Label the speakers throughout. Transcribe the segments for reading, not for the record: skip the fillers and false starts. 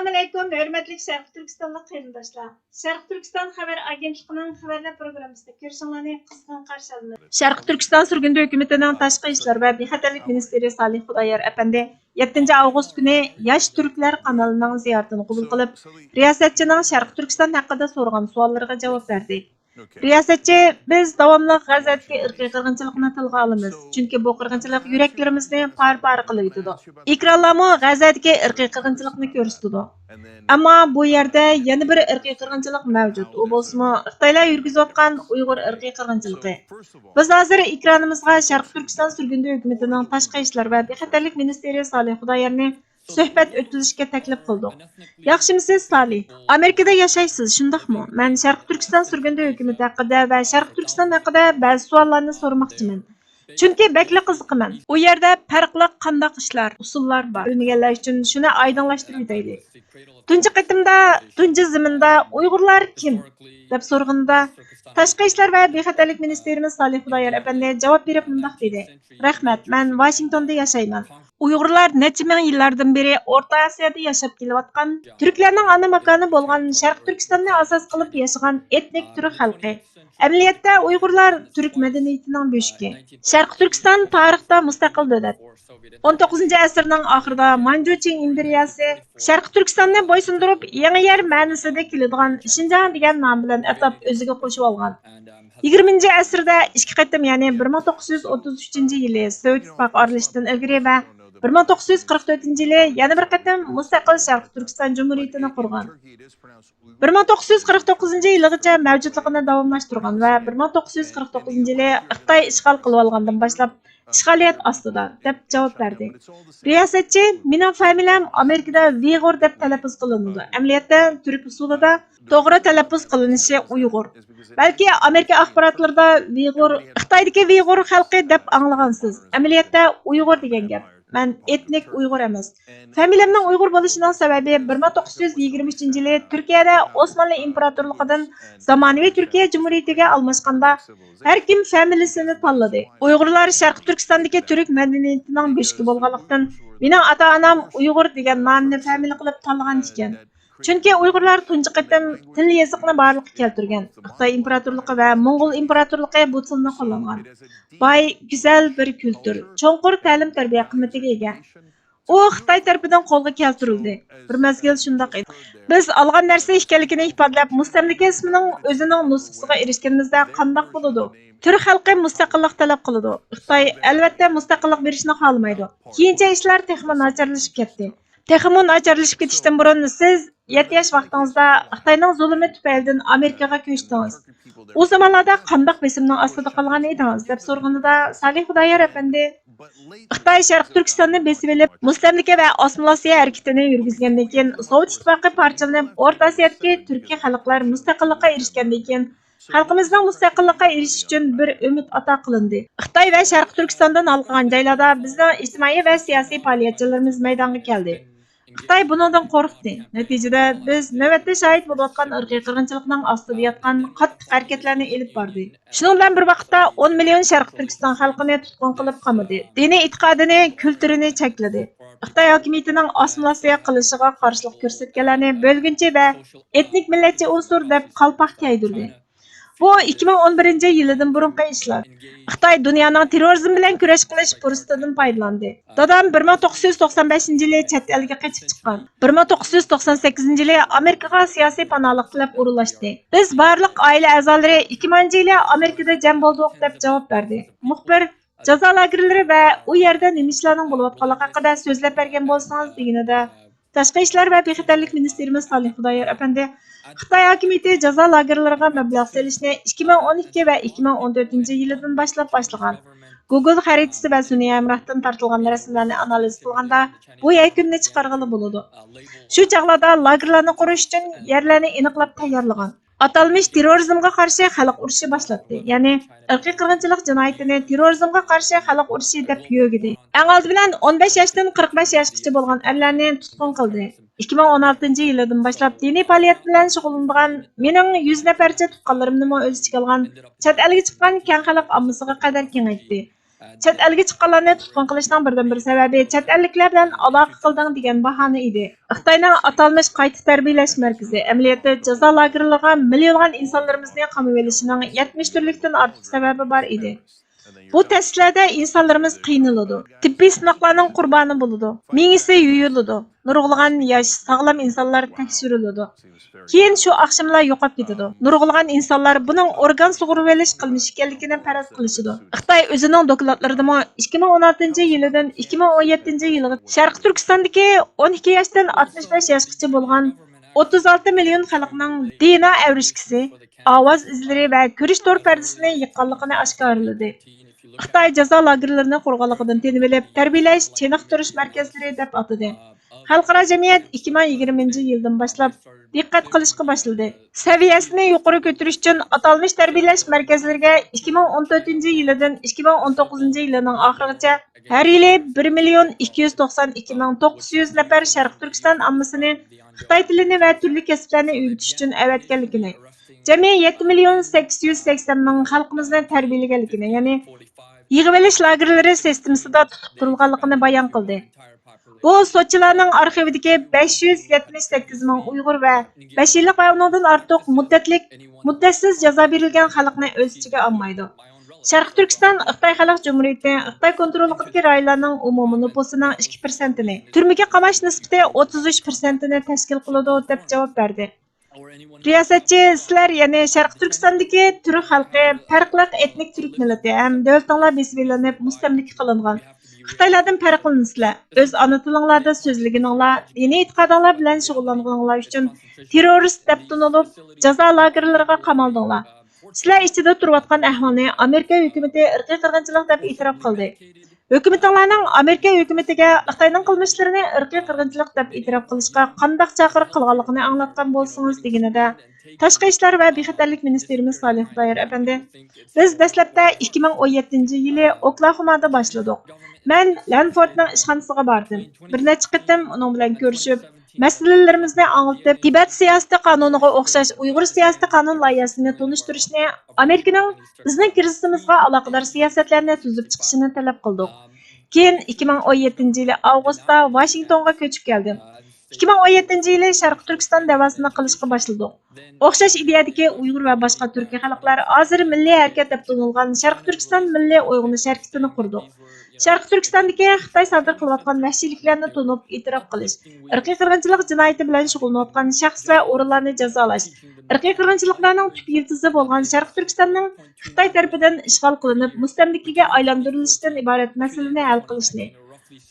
Speaker 1: Assalamu alaykum, hörmətli Şərq Türkistanlıq qərindaşlar. Şərq Türkistan xəbər agentliğinin xəbərlər proqramısında görüşünüzü qızğın qarşı alırıq. Şərq Türkistan sürgündü hökumətinin Tashqi ishlar və bexatarlik ministri Salih Xudoyor əpəndi 7 avqust günü Yaş Türklər kanalının ziyaretini qəbul qılıb, riyasətçinin Şərq Türkistan haqqında sorğan suallarına cavab verdi. Riyasətçi, biz davamlı G'azadagi irqiy qirg'inchilikni tilga olamiz, chunki bu qirg'inchilik yuraklarimizni par-par qilib yutadi. Ekranlarmi G'azadagi irqiy qirg'inchilikni ko'rsatadi. Ammo bu yerda yana bir irqiy qirg'inchilik mavjud. U bo'lsa, Xitoylar yurgizayotgan Uyg'ur irqiy qirg'inchiligi. Biz hozir ekranimizga Sharq Turkiston surgundi hukumatining tashqi ishlar va bexatarlik ministri Salih Xudoyorni suhbat o'tkazishga taklif qildik. Yaxshimisiz, Salih? Amerikada yashaysiz, shundaqmi? Men Sharq Turkiston surgundi hukumati haqida va Sharq Turkiston haqida ba'zi savollarni so'ramoqchiman. Chunki bakli qiziqaman. U yerda farqli qandaq ishlar, usullar bor. Bilmaganlar uchun shuni oydinlashtirib o'taylik. Tunji qatimda, tunji zaminda Uyg'urlar kim deb so'rganda, Tashqi ishlar va bexatarlik ministrimiz Salih Xudoyor apandi javob berib mundaq dedi: "Rahmat, men Washingtonda yashayman. Uyg'urlar necha ming yillardan beri O'rta Osiyoda yashab kelayotgan, Turklarning ana makoni bo'lgan Sharq Turkistonni asos qilib yashagan etnik turk xalqi. Amaliyotda Uyg'urlar turk madaniyatining bo'shigi. Sharq Turkiston tarixda mustaqil davlat. 19-asrning oxirida Manchuchiya imperiyasi Sharq Turkistonni bo'ysundirib, yangi yer ma'nosida keladigan Xinjiang degan nom bilan atab o'ziga qo'shib olgan. 20-asrda ikki qatim, ya'ni 1933-yili Sovet Ittifoqi aralashishidan ilgari va 1944-yili yana bir qatim mustaqil Sharq Turkiston Cumhuriyatini qurgan. 1949-yilgacha mavjudligini davomlashtirgan va 1949-yili Xitoy ishg'ol qilib olgandan boshlab ishg'oliyat ostida deb javob berdi. Riyosatchi, mening familiyam Amerikada Uyg'ur deb talaffuz qilinadi. Amaliyotda turk usulida to'g'ri talaffuz qilinishi Uyg'ur. Balki Amerika axborotlarida Uyg'ur, Xitoydagi Uyg'ur xalqi deb anglagansiz. Amaliyotda Uyg'ur degan gap. Men etnik Uyg'ur emas. Familiyamning Uyg'ur bo'lishining sababi 1923-yili Turkiyada Osmanlı imperatorligidan zamonaviy Turkiya Cumhuriyatiga almashganda har kim familiyasini tanladi. Uyg'urlar Sharq Turkistondagi turk madaniyatining bo'shigi bo'lganlikdan mening ota-onam Uyg'ur degan nomni familiya qilib tanlagan ekan. Chunki Uyg'urlar tunji qatim til yoziqni barliqqa keltirgan. Xitoy imperatorligi va Mo'ng'ul imperatorligi bu tilni qo'llangan. Boy, go'zal bir kultur, cho'nqur ta'lim-tarbiya qimmatiga ega. U Xitoy tarafidan qo'lga keltirildi. Bir mezgil shundoq edi. Biz olgan narsa ekanligini ifodalab, mustamlika ismining o'zining nusxasiga erishganimizda qandoq bo'ladi? Turk xalqi mustaqillik talab qiladi. Xitoy albatta mustaqillik berishni xohlamaydi. Keyincha ishlar texnik nacharlashib ketdi. Texnik nacharlashib ketishdan burun siz 7 yosh vaqtingizda Xitoyning zulmi tufaylidan Amerikaga ko'chdingiz. U zamonlarda qandoq besimning ostida qolgan edingiz deb so'rganida Salih Xudoyor apandi Xitoy Sharq Turkistonni besib olib, mustamlika va assimilyatsiya harakatini yurgizgandan keyin Sovet Ittifoqi parchalanib, O'rta Osiyodagi turkiy xalqlar mustaqillikka erishgandan keyin xalqimizning mustaqillikka erishish uchun bir umid ato qilindi. Xitoy va Sharq Turkistondan olgan joylarda bizning ijtimoiy va siyosiy faoliyatchilarimiz maydonga keldi. Xitoy bundan qo'rqdi. Natijada biz navbatda shohid bo'layotgan irqiy qirg'inchilikning ostida yotgan qattiq harakatlarni elib bordi. Shuning bilan bir vaqtda 10 million Sharq Turkiston xalqini tutqun qilib qamadi. Diniy e'tiqodini, kulturini chekladi. Xitoy hokimiyatining assimilyatsiya qilishiga qarshilik ko'rsatganlarni bo'lgunchi va etnik millatchi unsur deb qalpoq kiydirdi. Bu 2011-yildan burungi ishlar. Xitoy dunyoning terrorizm bilan kurash qilish fursatidan foydalandi. Dadam 1995-yili chet elga qochib chiqqan. 1998-yili Amerikaga siyosiy panohlik tilab o'rinlashdi. Biz barliq oila a'zolari 2000-yili Amerikada jam bo'ldik deb javob berdi. Muxbir jazo lagerlari va u yerda nima ishlarning bo'layotganligi haqida so'zlab bergan bo'lsangiz deganida Tashqi ishlar va bexatarlik ministrimiz Salih Xudoyor apandi Xitoy hokimiyati jazo lagerlariga mablag' solishni 2012 va 2014-yildan boshlab boshlagan. Google xaritasi va sun'iy hamrohdan tortilgan rasmlarni analiz qilganda bu yakunni chiqarg'ili bo'ladi. Shu chog'larda lagerlarni qurish uchun yerlarni aniqlab tayyorlagan. Atalmış terrorizmga qarshi xalq urushi boshlatdi. Ya'ni irqiy qirg'inchilik jinoyatini terrorizmga qarshi xalq urushi deb yo'gidi. Eng oldi bilan 15 yoshdan 45 yoshgacha bo'lgan erlarni tutqun qildi. 2016-yildan boshlab diniy faoliyat bilan shug'ullangan mening 100 nafarcha tutqunlarimni o'z ichiga olgan chet elga chiqqan keng xalq ommasiga qadar kengaytdi. Chet elga chiqqanlarni tutqun qilishning birdan-bir sababi chet elliklar bilan aloqa qilding degan bahona edi. Xitoyning atalmish qayta tarbiyalash markazi amaliyotda jazo lagerlariga millionlab insonlarimizni qamab olishining 70 turlikdan ortiq sababi bor edi. Bu testlarda insonlarimiz qiynaladi. Tibbiy sinoqlarning qurboni bo'ladi. Mingisi yuyuladi. Nurg'ulg'an yosh, sog'lom insonlar tekshiriladi. Keyin shu oqshomlar yo'qolib ketadi. Nurg'ulg'an insonlar buning organ sug'urib olish qilmish ekanligini faraz qilishadi. Xitoy o'zining dokladlarida 2016-yildan 2017-yilga Sharq Turkistondagi 12 yoshdan 65 yoshgacha bo'lgan 36 million xalqning DNA avrishkisi, ovoz izlari va ko'rish to'r pardasini yiqqanligini oshkorladi. Xitoy jazo lagerlarini qurg'onligidan tenib olib, tarbiyalash, chiniqtirish markazlari deb atadi. Xalqaro jamiyat 2020-yildan boshlab diqqat qilishga boshladi. Saviyasini yuqori ko'tarish uchun atalmish tarbiyalash markazlariga 2014-yildan 2019-yilning oxirigacha har yili 1,292,900 nafar Sharq Turkiston ommasini Xitoy tilini va turli kasblarni o'rgatish uchun avatganligini, jami 7,880,000 xalqimizni tarbiyalaganligini, ya'ni yig'ib olish lagerlari sistemasida tutib turilganligini bayon qildi. Bu sochilarning arxividagi 578,000 Uyg'ur va 5 yillik va undan ortiq muddatsiz jazo berilgan xalqni o'z ichiga olmaydi. Sharq Turkiston Xitoy Xalq Jumhuriyati Xitoy kontrolidagi rayonlarning umumiy nufusining 2%ni, turmaga qamash nisbati 33%ni tashkil qiladi deb javob berdi. Riyosatchi, sizlar ya'ni Sharq Turkistondagi turk xalqi farqli etnik turk millati ham davlatlar besbilanib mustamlika qilingan. Xitoylardan farqlansizlar, o'z ona tilinglarda so'zlaganinglar, diniy e'tiqodinglar bilan shug'ullanganinglar uchun terrorist deb tanilib, jazo lagerlariga qamaldinglar. Sizlar ichida turayotgan ahvolni Amerika hukumati irqiy qirg'inchilik deb e'tirof qildi. Hukumatlarning Amerika hukumatiga Xitoyning qilmishlarini irqiy qirg'inchilik deb e'tirof qilishga qanday chaqiriq qilganligini anglatgan bo'lsangiz deganida Tashqi ishlar va bexatarlik ministerimiz Salih Xudoyor apandi, biz dastlabda 2017-yili Oklahomada boshladik. Men Lanfordning ishxonasiga bordim. Bir necha qitim uning bilan ko'rishib, masalalarimizni anglitib, Tibet siyosati qonuniga o'xshash Uyg'ur siyosati qonun loyihasini tunishtirishni, Amerikaning bizning krizimizga aloqador siyosatlarni tuzib chiqishini talab qildik. Keyin 2017-yili avgustda Washingtonga ko'chib keldim. 2017-yili Sharq Turkiston davosini qilishga boshladik. O'xshash ideyadagi Uyg'ur va boshqa turkiy xalqlar hozir milliy harakat deb tanilgan Sharq Turkiston milliy uyg'unish harakatini qurdik. Sharq Turkistondagi Xitoy sodir qilayotgan vahshiyliklarni tunib e'tirof qilish, irqiy qirg'inchilik jinoyati bilan shug'ullanayotgan shaxs va o'rinlarni jazolash, irqiy qirg'inchiliklarning tub yildizi bo'lgan Sharq Turkistonning Xitoy tarafidan ishg'ol qilinib, mustamlikaga aylantirilishidan iborat masalani hal qilishni,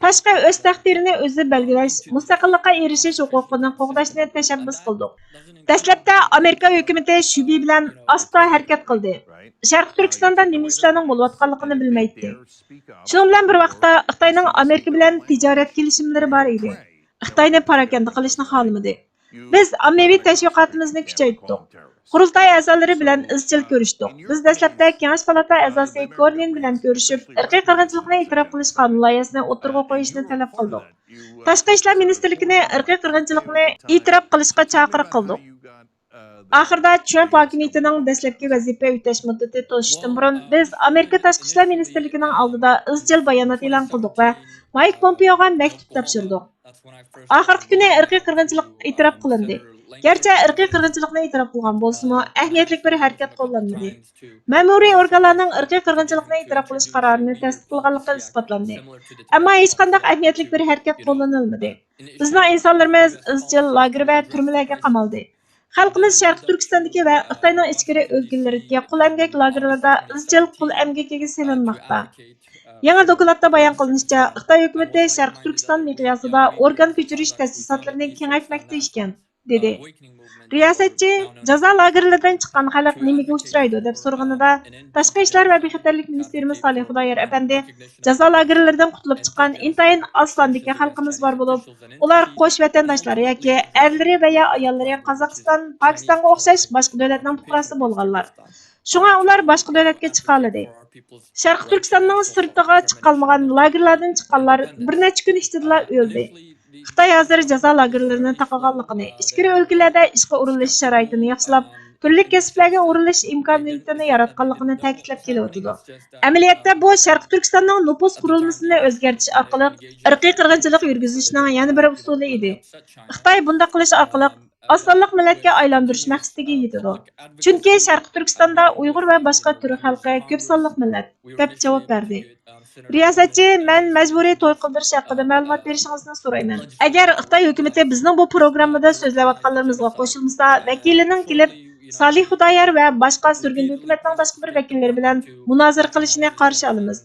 Speaker 1: tashqi o'z taqdirini o'zi belgilash, mustaqillikqa erishish huquqini qo'g'dashni tashabbus qildik. Dastlabda Amerika hukumati shubha bilan asta harakat qildi. Sharq Turkistonda nima ishlarning bo'layotganligini bilmaydi. Shuning bilan bir vaqtda Xitoyning Amerika bilan tijorat kelishimlari bor edi. Xitoyni parakanda qilishni xohlamadi. Biz ommaviy tashviqotimizni kuchaytirdik. Qurultay a'zolari bilan izchil ko'rishdik. Biz dastlabda Kengash palata a'zosi Korlin bilan ko'rishib, irqiy qirg'inchilikni e'tirof qilish qonun loyihasini o'tirg'a qo'yishni talab qildik. Tashqi ishlar ministrligini irqiy qirg'inchilikni e'tirof qilishga chaqiriq qildik. Oxirida Trump hokimiyatining dastlabki vazifa o'tash muddati to'shishdan burun biz Amerika tashqi ishlar ministrligining oldida izchil bayonot e'lon qildik va Mike Pompeoga maktub topshirdik. Oxirgi kuni irqiy qirg'inchilik e'tirof qilindi. Gerçi irqiy qirg'inchilikni e'tirof qilgan bo'lsa-mu, ahamiyatli bir harakat qo'llanmadi. Ma'muriy organlarning irqiy qirg'inchilikni e'tirof qilish qarorini tasdiqlaganligi isbotlandi. Ammo hech qanday ahamiyatli bir harakat qo'llanilmadi. Bizning insonlarimiz izchil lager va turmalarga qamaldi. Xalqimiz Sharq Turkistondagi va Xitoyning ichkari o'lkalarida qul emgak lagerlarida izchil qul emgakiga selinmoqda. Yangi dokladda bayon qilinishicha, Xitoy hukumati Sharq Turkiston miqyosida organ ko'chirish ta'sisotlarini kengaytmoqda ekan, dedi. Riyosatchi jazo lagerlaridan chiqqan xalq nimaga uchraydi deb so'rganida, Tashqi ishlar va bexatarlik ministerimiz Salih Xudoyor apandi jazo lagerlaridan qutulib chiqqan intayin oz sondagi xalqimiz bor bo'lib, ular qo'sh vatandoshlari yoki erlari va ya ayollari Qozog'iston, Pokistonga o'xshash boshqa davlatning fuqarosi bo'lganlar. Shunga ular boshqa davlatga chiqa oladi. Sharq Turkistonning sirtiga chiqqanmagan lagerlardan chiqqanlar bir necha kun ichida o'ldi. Xitoy hozir jazo lagerlarini taqaganligini, ichkari o'lkalarda ishga urilish sharoitini yaxshilab, turli kasblarga o'rilish imkoniyatini yaratganligini ta'kidlab kelyotdi. Amaliyotda bu Sharq Turkistonning nupus qurilmasini o'zgartirish orqali irqiy qirg'inchilik yurgizishning yana bir usuli edi. Xitoy bunday qilish orqali osonlik millatga aylantirish maqsadiga yetadi. Chunki Sharq Turkistonda Uyg'ur va boshqa turk xalqi ko'p sonliq millat, deb javob berdi. Riyosatchi, men majburiy to'y qildirish haqida ma'lumot berishingizni so'rayman. Agar Xitoy hukumatı bizning bu programmada so'zlayotganlarimizga qo'shilmasa, vakilining kelib Salih Xudoyar va boshqa surgun hukumatning boshqa bir vakillari bilan munozara qilishini qarshi olamiz.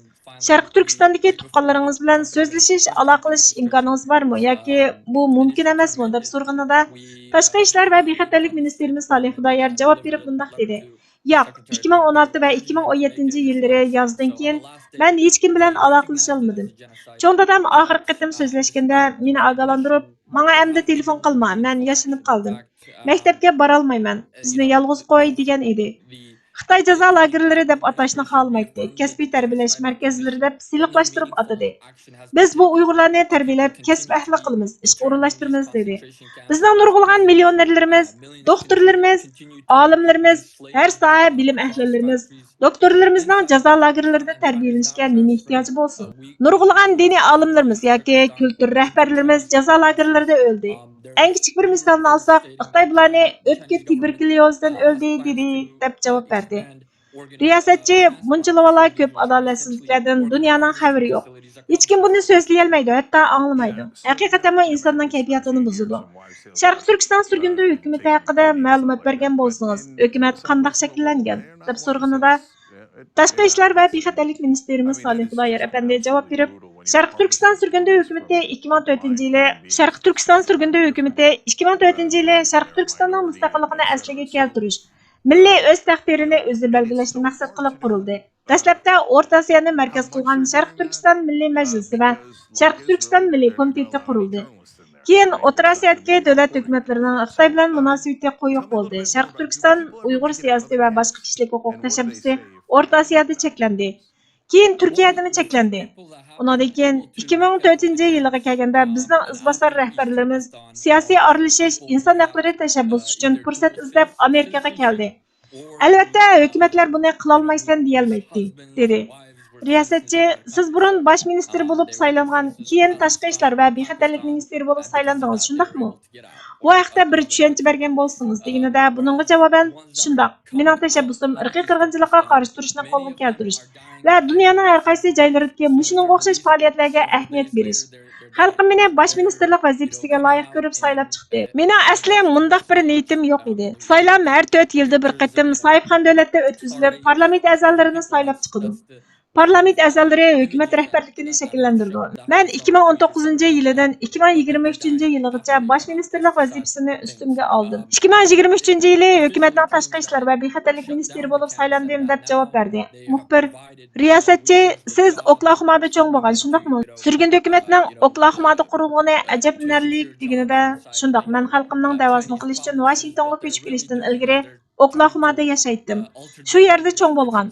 Speaker 1: Sharq Turkistondagi tuqqanlaringiz bilan so'zlashish, aloqalash imkoningiz bormi yoki bu mumkin emasmi deb so'rganida Tashqi ishlar va bexatarlik ministerimiz Salih Xudoyar javob berib bunday dedi. Yo'q, 2016 va 2017 yillari yozdan keyin men hech kim bilan aloqalasha olmadim. Cho'ng dadam oxirgi qitim so'zlashganda meni ogohlantirib, "Menga endi telefon qilma, men yashinib qoldim. Maktabga bora olmayman. Bizni yolg'iz qo'y" degan edi. Xitoy jazo lagerlari deb atashni xohlamaydi. Kasbiy tarbiyalash markazlari deb siliqlashtirib atadi. Biz bu Uyg'urlarni tarbiyalab, kasb ahli qilamiz, ishga o'rinlashtiramiz dedi. Bizning nurg'ulg'an millionerlarimiz, doktorlarimiz, olimlarimiz, har soha bilim ahlilarimiz, doktorlarimizning jazo lagerlarida tarbiyalanishga nima ehtiyoji bo'lsin? Nurg'ulg'an diniy olimlarimiz yoki kultur rahbarlarimiz jazo lagerlarida o'ldi. Eng kichik bir misolni olsak, Xitoy bularni o'pka tuberkulyozdan o'ldi dedi deb javob berdi. Riyosatchi bunchalar ko'p adolatsizliklardan dunyoning xabari yo'q. Hech kim buni so'zlay olmaydi, hatto anglamaydi. Haqiqatan bu insonning kayfiyatini buzadi. Sharq Turkiston surgunda hukumati haqida ma'lumot bergan bo'lsangiz, hukumat qanday shakllangan deb so'rganida Tashqi ishlar va bexatarlik ministerimiz Salih Xudoyar apandi javob berib, Sharq Turkiston surgunda hukumati 2004-yili Sharq Turkistonning mustaqilligini asliga keltirish, milliy o'z taqdirini o'zi belgilashni maqsad qilib qurildi. Dastlabda O'rta Osiyoni markaz qilgan Sharq Turkiston Milliy Majlisi va Sharq Turkiston Milliy komiteti qurildi. Keyin O'rta Osiyodagi davlat hukumatlarining Xitoy bilan munosabati qo'yiq bo'ldi. Sharq Turkiston Uyg'ur siyosiy va boshqa kishilik huquq tashabbusi O'rta Osiyoda cheklandi. Keyin Turkiyada cheklandi. Undan keyin 2004-yilga kelganda bizning izbosar rahbarlarimiz siyosiy aralashish, inson huquqlari tashabbusi uchun fursat izlab Amerikaga keldi. Albatta, hukumatlar buni qila olmaysan deyolmaydi, dedi. Riyosatchi, siz burun bosh ministr bo'lib saylangan, keyin tashqi ishlar va bexatarlik ministri bo'lib saylandingiz, shundaqmi? Bu haqda bir tushuncha bergan bo'lsangiz, deganida buningga javoban shundoq. Mening tashabbusim irqiy qirg'inchilikqa qarshi turishni qo'lga keltirish va dunyoning har qaysi joylaridagi mushunga o'xshash faoliyatlarga ahamiyat berish. Xalqim meni bosh ministerlik vazifasiga loyiq ko'rib saylab chiqdi. Mening asli mundaq bir niyatim yo'q edi. Saylam har 4 yilda bir qatim Sohibxon davlatda o'tkazilib, parlament a'zolarini saylab chiqdim. Parlament a'zolari hukumat rahbarligini shakllantirdi. Men 2019-yildan 2023-yilgacha bosh ministerlik vazifasini ustimga oldim. 2023-yili hukumatning tashqi ishlar va bexatarlik ministri bo'lib saylandim deb javob berdi. Muxbir, riyosatchi, siz Oklahomada cho'ng bo'lgan, shundaqmi? Surgun hukumatning Oklahomada qurilgani ajablanarlik deganida, shundoq. Men xalqimning da'vosini qilish uchun Washingtonga ko'chib kelishdan ilgari Oklahomada yashaydim. Shu yerda cho'ng bo'lgan.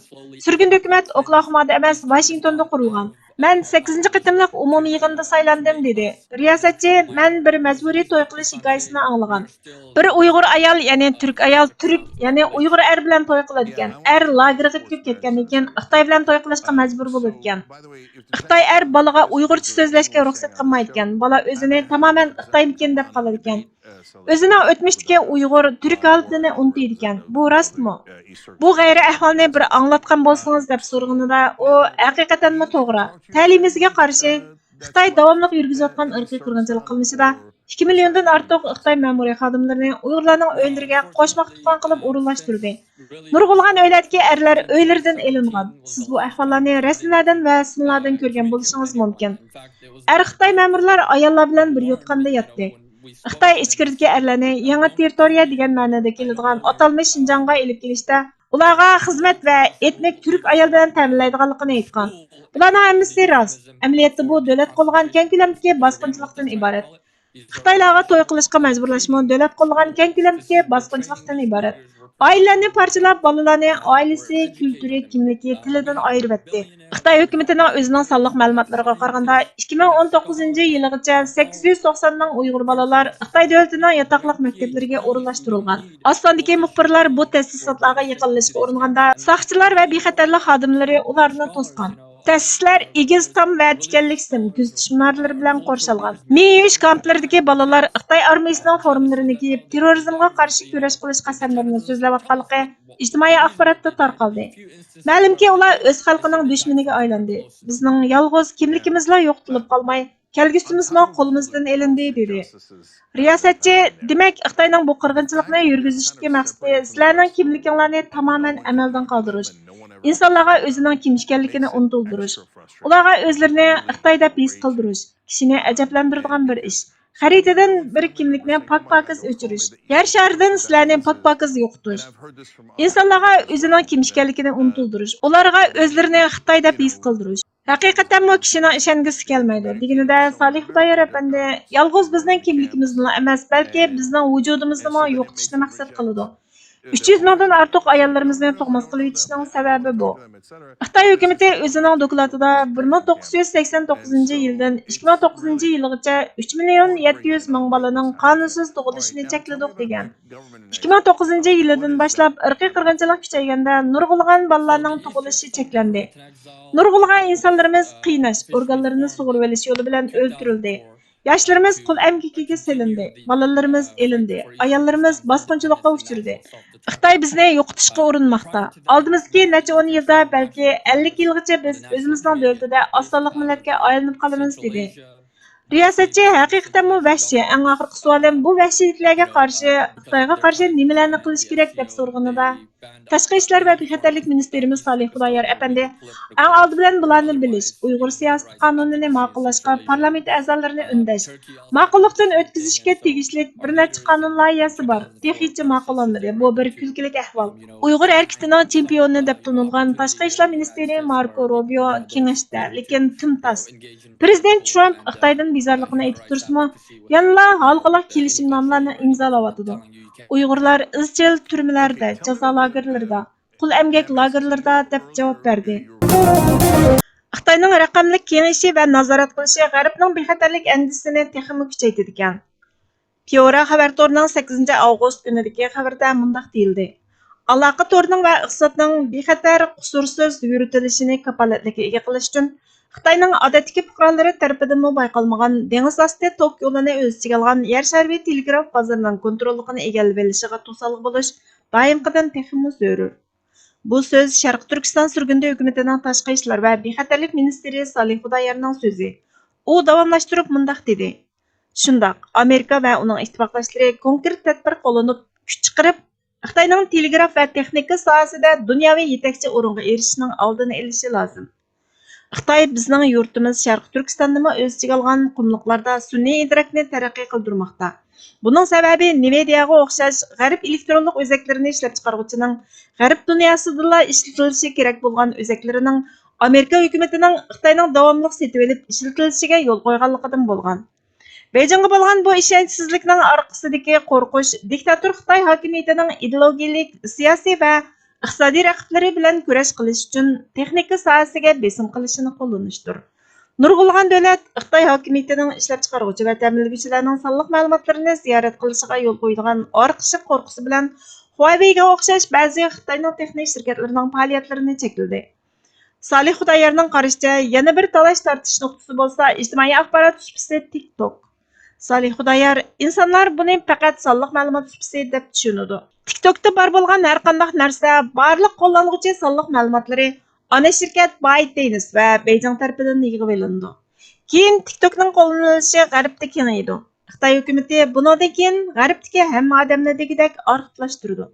Speaker 1: Surgun hukumat Oklahomada emas, Washingtonda qurilgan. Men 8-qitimliq umumiy yig'inda saylandim dedi. Riyosatchi, men bir majburiy to'y qilish hikoyasini anglagan. Bir Uyg'ur ayol, ya'ni turk ayol, ya'ni Uyg'ur er bilan to'y qiladi ekan. Er lagerga kirib ketgandan keyin Xitoy bilan to'y qilishga majbur bo'ladi ekan. Xitoy er bolaga Uyg'urcha so'zlashga ruxsat qilmaydi ekan. Bola o'zini tamoman Xitoynikin deb qoladi ekan. O'zining o'tmishdagi Uyg'ur turk holatini unutadi ekan. Bu rostmi? Bu g'ayri ahvolni bir anglatgan bo'lsangiz deb so'rganida, u haqiqatanmi to'g'ri? Ta'limimizga qarshi Xitoy davomli yurgizayotgan irqiy qirg'inchilik qilmishida 2 milliondan ortiq Xitoy ma'muriy xodimlarini Uyg'urlarning uylariga qo'shmoq tuqqan qilib o'rinlashtirdi. Nurg'ulg'an uylardagi erlar uylaridan elingan. Siz bu ahvollarni rasmlardan va sinlardan ko'rgan bo'lishingiz mumkin. Xitoy ma'murlar ayollar bilan bir yotqanda yotdi. Xitoy ichkiridagi erlarni yangi territoriya degan ma'noda keladigan atalmish Shinjongga elib kelishda ularga xizmat va etnik turk ayol bilan ta'minlaydiganligini aytgan. Bularning hammasi rost. Amaliyotda bu davlat qo'lgan keng ko'lamdagi bosqinchilikdan iborat. Xitoylarga to'y qilishga majburlashmi davlat qo'llagan keng ko'lamdagi bosqinchilikdan iborat. Oilalarni parchalab, bolalarni oilasi, kulturi, kimligi, tilidan ayirib etdi. Xitoy hukumatining o'zining sonliq ma'lumotlariga qaraganda 2019-yilgacha 890 ming Uyg'ur bolalar Xitoy davlatining yotoqliq maktablariga o'rinlashtirilgan. Ostondagi muxbirlar bu ta'sisotlarga yaqinlashishga uringanda, soqchilar va bexatarlik xodimlari ularni to'sgan. Ta'sislar egiz tom va tikanlik sim kuzatish munaralari bilan qo'rshalgan. Miyush kamplardagi bolalar Xitoy armiyasining formalarini kiyib, terrorizmga qarshi kurash qilish qasamlarini so'zlayotganligi ijtimoiy axborotda tarqaldi. Ma'lumki, ular o'z xalqining dushmaniga aylandi. Bizning yolg'iz kimligimizla yo'qotilib qolmay, kelgusimizmi qo'limizdan elindi dedi. Riyosatchi, demak, Xitoyning bu qirg'inchilikni yurgizishdagi maqsadi sizlarning kimliginglarni tamoman amaldan qoldirish. İnsanlarga o'zining kim ekanligini unuttirish, ularga o'zlarini Xitoy deb his qildirish, kishini ajablantiradigan bir ish. Xaritadan bir kimlikni pak-pakiz o'chirish, yer sharidan sizlarni pak-pakiz yo'qotish. İnsanlarga o'zining kim ekanligini unuttirish, ularga o'zlarini Xitoy deb his qildirish. Haqiqatan bu kishining ishongisi kelmaydi. Deganida Salih Xudoyor apandi yolg'iz bizning kimligimizni emas, balki bizning vujudimizni ham yo'qotishni maqsad qiladi. 300 mingdan ortiq ayollarimizni tug'mas qilib yetishning sababi bu. Xitoy hukumati o'zining dokladida 1989-yildan 2009-yilgacha 3 million 700 ming bolaning qonunsiz tug'ilishini chekladik degan. 2009-yildan boshlab irqiy qirg'inchilik kuchayganda nurg'ulg'an bolalarning tug'ilishi cheklandi. Nurg'ulg'an insonlarimiz qiynash, organlarini sug'urib olish yo'li bilan o'ldirildi. Yoshlarimiz qul amgikiga silindi, bolalarimiz elindi, ayollarimiz bosqinchilikqa uchirdi. Xitoy bizni yo'qotishga urinmoqda. Oldimizgi necha 10 yilda, balki 50 yilgacha biz o'zimizning davlatida osonlik millatga aylanib qolamiz dedi. Riyosatchi haqiqatan bu vahshiy. Eng oxirgi savolim bu vahshiyliklarga qarshi Xitoyga qarshi nimalarni qilish kerak deb so'rganida Tashqi ishlar va bexatarlik ministerimiz Salih Xudoyor apandi eng oldi bilan bularni bilish, Uyg'ur siyosiy qonunini ma'qullashga parlament a'zolarini undash, ma'qullikdan o'tkazishga tegishli bir necha qonun loyihasi bor. Texnicha ma'qullanmadi. Bu bir kulgilik ahvol. Uyg'ur harakatining chempioni deb tanilgan Tashqi ishlar ministri Marko Rubio kengashda, lekin timtas. Prezident Trump Xitoydan bizarligini aytib tursa-mu, yana xalqaro kelishimnomalarni imzolayotdi. Uyg'urlar izchil turmalarda, jazo lagerlarida, qul emgak lagerlarida deb javob berdi. Xitoyning raqamli kengashi va nazorat qilishi G'arbning bexatarlik andisini texmi kuchaytirdi ekan. Piora xabar torining 8 avgust kunidagi xabarda mundaq deyildi. Aloqa torining va iqtisodning bexatar qusursiz yuritilishini kafolatlikka ega qilish uchun Xitoyning odatdagi fuqarolari tarafidan bayqalmagan dengiz osti tok yo'lini o'z ichiga olgan yer shariy telegraf bozorining kontrolligini egallab olishiga to'sqinlik bo'lish doimqidan texmi zarur. Bu so'z Sharq Turkiston surgundi hukumatining tashqi ishlar va bexatarlik ministri Salih Xudoyorning so'zi. U davomlashtirib mundaq dedi. Shundoq, Amerika va uning ittifoqdoshlari konkret tadbir qo'llanib, kuch chiqarib, Xitoyning telegraf va texnika sohasida dunyoviy yetakchi o'ringa erishishning oldini olishi lozim. Xitoy bizning yurtimiz Sharq Turkistonni o'z ichiga olgan qumliqlarda sun'iy idrokni taraqqiy qildirmoqda. Buning sababi Nvidia'ga o'xshash g'arb elektronlik o'zaklarini ishlab chiqaruvchining g'arb dunyosida ishlatilishi kerak bo'lgan o'zaklarining Amerika hukumatining Xitoyning davomli setib olib ishlatilishiga yo'l qo'yganligidan bo'lgan. Beijingga bo'lgan bu ishonchsizlikning orqasidagi qo'rqish diktator Xitoy hokimiyatining ideologik, siyosiy va iqtisodiy raqiblari bilan kurash qilish uchun texnika sohasiga besim qilishini qo'llanishdir. Nurg'ulg'an davlat Xitoy hokimiyatining ishlab chiqaruvchi va ta'minlovchilarning sonliq ma'lumotlarini ziyorat qilishiga yo'l qo'yadigan orqishi qo'rqusi bilan Huawei'ga o'xshash ba'zi Xitoyning texnik shirkatlarining faoliyatlarini chekladi. Salih Xudoyorning qarashicha, yana bir talash tortish nuqtasi bo'lsa, ijtimoiy axborot supisi TikTok. Salih Xudoyor insonlar buni faqat sonliq ma'lumot supisi deb tushunadi. TikTokda bor bo'lgan har qanday narsa barliq qo'llanuvchi sonliq ma'lumotlari ana shirkat ByteDance va Beijing tarafidan yig'ib olindi. Keyin TikTokning qo'llanilishi G'arbda kengaydi. Xitoy hukumati bundan keyin G'arbdagi hamma odamni degidek ortiqlashtirdi.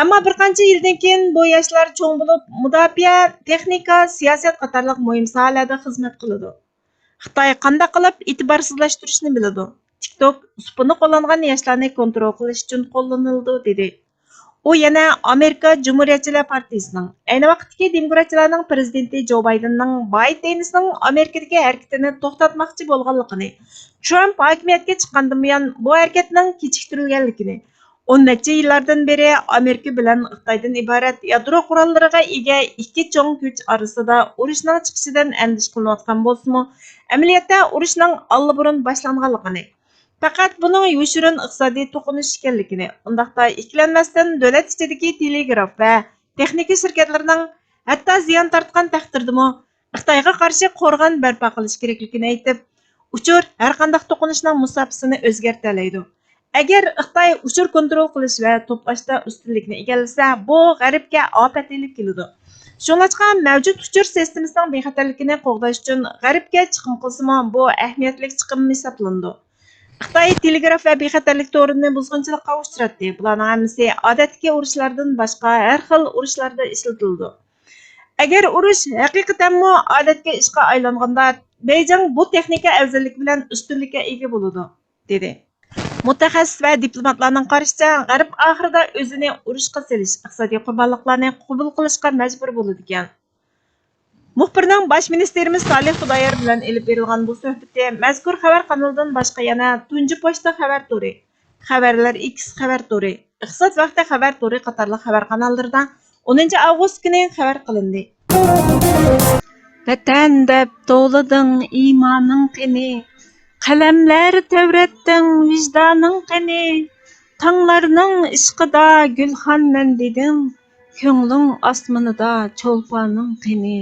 Speaker 1: Ammo bir qancha yildan keyin bu yoshlar cho'ng bo'lib, mudofaa, texnika, siyosat qatorliq muhim sohalarda xizmat qiladi. Xitoy qanday qilib e'tiborsizlashtirishni biladi. TikTok usbuni qo'llangan yoshlarni kontrol qilish uchun qo'llanildi dedi. u yana Amerika Cumhuriyetçiler Partiyasining, ayni vaqtdagi demokratlarning prezidenti Jo Baydenning Baydenning Amerikadagi harakatini to'xtatmoqchi bo'lganligini, Trump hokimiyatga chiqqandan buyon bu harakatning kechiktirilganligini, 10 necha yillardan beri Amerika bilan Xitoydan iborat yadro qurollariga ega ikki cho'ng kuch orasida urushning chiqishidan andish qilinayotgan bo'lsa-mu, amaliyotda urushning allburun boshlanganligini, faqat buning yoshirin iqtisodiy to'qinish ekanligini, undaqda ikkilanmasdan davlat ichidagi telegraf va texnika shirkatlarining hatto ziyon tortgan taqdirdami Xitoyga qarshi qo'rg'on barpo qilish kerakligini aytib, uchur har qanday to'qinishning musofasini o'zgartiradi. Agar Xitoy uchur kontrol qilish va to'plashda ustunlikni egallasa, bu g'arbga ofat elib keladi. Shuningdek, mavjud uchur sistemasining bexatarligini qo'g'dash uchun g'arbga chiqim qilsa-mu, bu ahamiyatli chiqim hisoblanadi. Xitoy telegraf va bexatarlik to'rini buzg'unchilikqa uchratdi. Bularning hammasi odatdagi urushlardan boshqa har xil urushlarda ishlatildi. Agar urush haqiqatanmi odatga ishga aylanganda, Beijing bu texnika afzallik bilan ustunlikka ega bo'ladi, dedi. Mutaxassis va diplomatlarning qarashicha, G'arb oxirida o'zini urushga selish, iqtisodiy qurbonliklarni qabul qilishga majbur bo'ladi ekan. Muxbirning bosh ministerimiz Salih Xudoyor bilan elib berilgan bu suhbatda mazkur xabar kanalidan boshqa yana Tunji pochta xabar to'ri, Xabarlar X xabar to'ri, Iqtisod vaqti xabar to'ri qatorli xabar kanallarida 10 avgust kuni xabar qilindi. Vatan deb to'lading iymoning qini, qalamlar tavratding vijdoning qini, tanglarning ishqida gulxonman dedim, ko'ngling osmonida cho'lponing qini.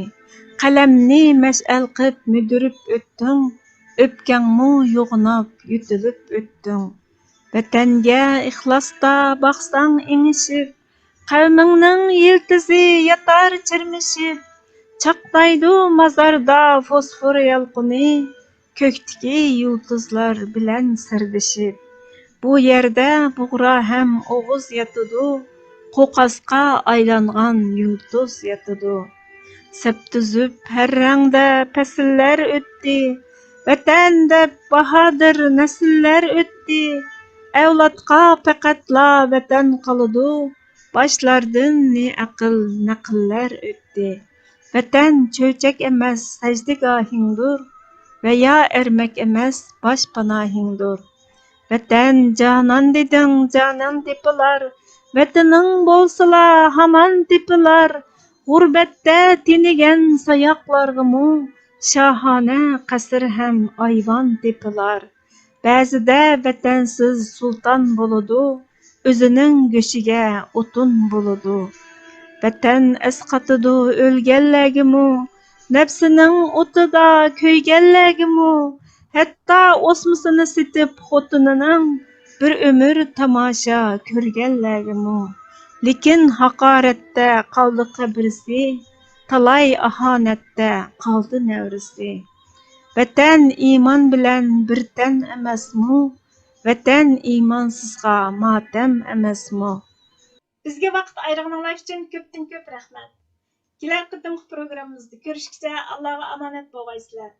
Speaker 1: Qalamni mash'al qilib müdürib o'tding, o'pganmu yo'g'nab yutilib o'tding. Vatanga ixlosda boqsang engishib, qavmingning yiltizi yatar chirmishib, chaqnaydi mozorda fosfor yolqini, ko'kdagi yulduzlar bilan sirdishib. Bu yerda bug'ra ham o'g'iz yotidi, qo'qasqa aylangan yulduz yotidi. Septuzub her rangda fasillar o'tdi, vatan deb bahodir nasllar o'tdi, avlodga faqatla vatan qoladi, boshlardan ne aql naqllar o'tdi. Vatan cho'chak emas sajdigohingdir, va ya ermak emas boshpanohingdir. Vatan jonon deding jonon tepilar, vataning bo'lsala hamon tepilar. G'urbatda tinigan sayoqlarg'imu, shohona qasr ham ayvon tepilar. Ba'zida vatansiz sulton bo'ladi, o'zining go'shiga o'tin bo'ladi. Vatan asqatidi o'lganlargimu, nafsining o'tida kuyganlargimu, hatto o'smasini setib xotinining bir umr tomosha ko'rganlargimu. Lekin haqoratda qoldi qabrisi, talay ahonatda qoldi navrisi. Vatan iymon bilan bir tan emasmi? Vatan iymonsizga motam emasmi? Bizga vaqt ayirganinglar uchun ko'pdan-ko'p rahmat. Kelar qatimki programmamizda ko'rishguncha Allohga omonat bo'lgaysizlar.